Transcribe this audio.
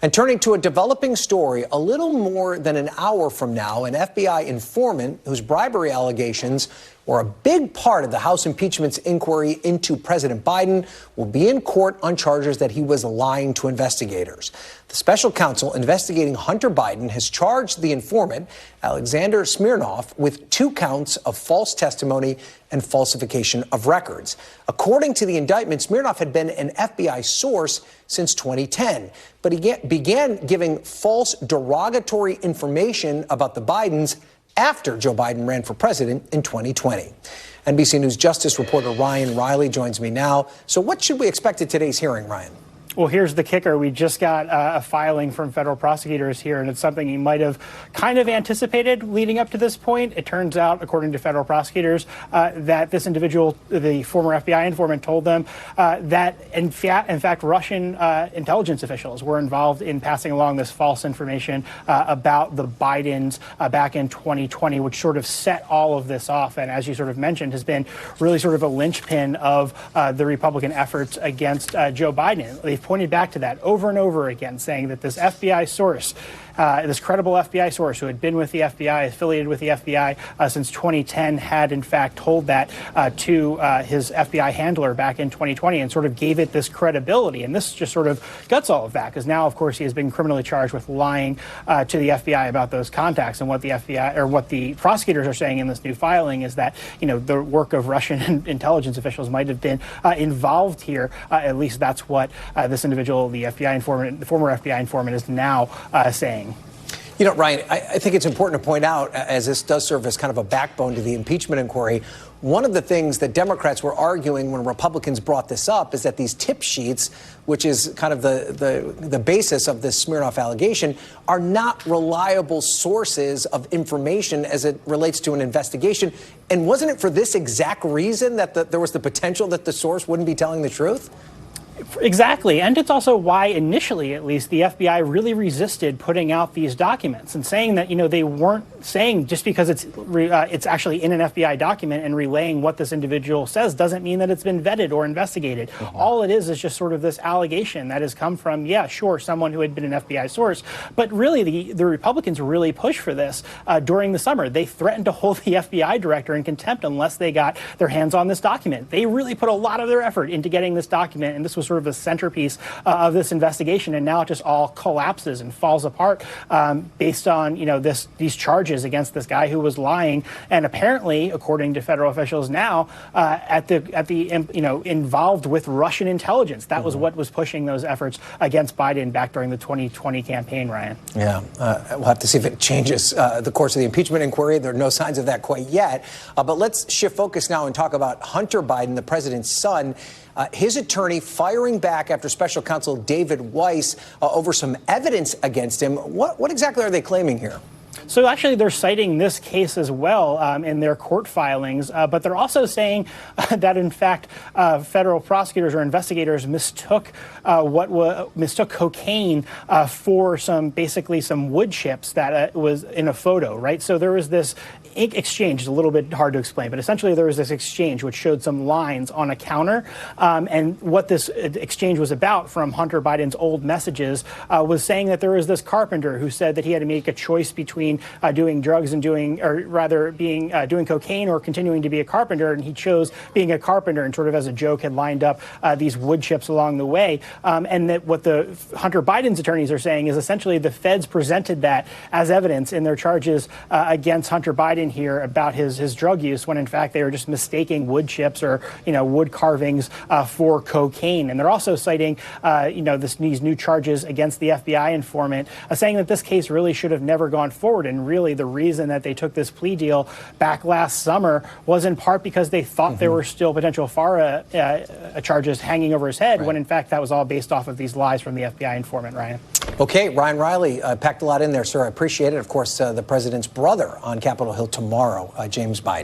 And turning to a developing story, a little more than an hour from now, an FBI informant whose bribery allegations were a big part of the House impeachment's inquiry into President Biden will be in court on charges that he was lying to investigators. The special counsel investigating Hunter Biden has charged the informant, Alexander Smirnov, with 2 counts of false testimony and falsification of records. According to the indictment, Smirnov had been an FBI source since 2010, but he began giving false derogatory information about the Bidens after Joe Biden ran for president in 2020. NBC News Justice reporter Ryan Riley joins me now. So what should we expect at today's hearing, Ryan? Well, here's the kicker. We just got a filing from federal prosecutors here, and it's something you might have kind of anticipated leading up to this point. It turns out, according to federal prosecutors, that this individual, the former FBI informant, told them that, in fact, Russian intelligence officials were involved in passing along this false information about the Bidens back in 2020, which sort of set all of this off. And as you sort of mentioned, has been really sort of a linchpin of the Republican efforts against Joe Biden. They've pointed back to that over and over again, saying that this FBI source, this credible FBI source who had been with the FBI, affiliated with the FBI since 2010, had in fact told that to his FBI handler back in 2020 and sort of gave it this credibility. And this just sort of guts all of that, because now, of course, he has been criminally charged with lying to the FBI about those contacts. And what the FBI, or what the prosecutors are saying in this new filing, is that, you know, the work of Russian intelligence officials might have been involved here. At least that's what this individual, the FBI informant, the former FBI informant, is now saying. You know, Ryan, I think it's important to point out, as this does serve as kind of a backbone to the impeachment inquiry, one of the things that Democrats were arguing when Republicans brought this up is that these tip sheets, which is kind of the basis of this Smirnov allegation, are not reliable sources of information as it relates to an investigation. And wasn't it for this exact reason that there was the potential that the source wouldn't be telling the truth? Exactly. And it's also why initially, at least, the FBI really resisted putting out these documents and saying that, you know, they weren't saying just because it's actually in an FBI document and relaying what this individual says doesn't mean that it's been vetted or investigated. Mm-hmm. All it is just sort of this allegation that has come from, yeah, sure, someone who had been an FBI source. But really, the Republicans really pushed for this during the summer. They threatened to hold the FBI director in contempt unless they got their hands on this document. They really put a lot of their effort into getting this document, and this was sort of the centerpiece of this investigation, and now it just all collapses and falls apart based on, you know, these charges against this guy who was lying, and apparently, according to federal officials now, involved with Russian intelligence. That was what was pushing those efforts against Biden back during the 2020 campaign, Ryan. Yeah, we'll have to see if it changes the course of the impeachment inquiry. There are no signs of that quite yet. But let's shift focus now and talk about Hunter Biden, the president's son. His attorney firing back after special counsel David Weiss over some evidence against him. What exactly are they claiming here? So actually, they're citing this case as well in their court filings, but they're also saying that, in fact, federal prosecutors or investigators mistook cocaine for basically some wood chips that was in a photo, right? So there was this exchange. It's a little bit hard to explain, but essentially there was this exchange which showed some lines on a counter, and what this exchange was about from Hunter Biden's old messages was saying that there was this carpenter who said that he had to make a choice between doing drugs and doing cocaine or continuing to be a carpenter, and he chose being a carpenter, and sort of as a joke had lined up these wood chips along the way. And that what the Hunter Biden's attorneys are saying is essentially the feds presented that as evidence in their charges against Hunter Biden here about his drug use, when in fact they were just mistaking wood chips or, you know, wood carvings for cocaine. And they're also citing these new charges against the FBI informant, saying that this case really should have never gone forward. And really the reason that they took this plea deal back last summer was in part because they thought there were still potential FARA charges hanging over his head, when in fact that was all based off of these lies from the FBI informant, Ryan. Okay, Ryan Riley, packed a lot in there, sir. I appreciate it. Of course, the president's brother on Capitol Hill tomorrow, James Biden.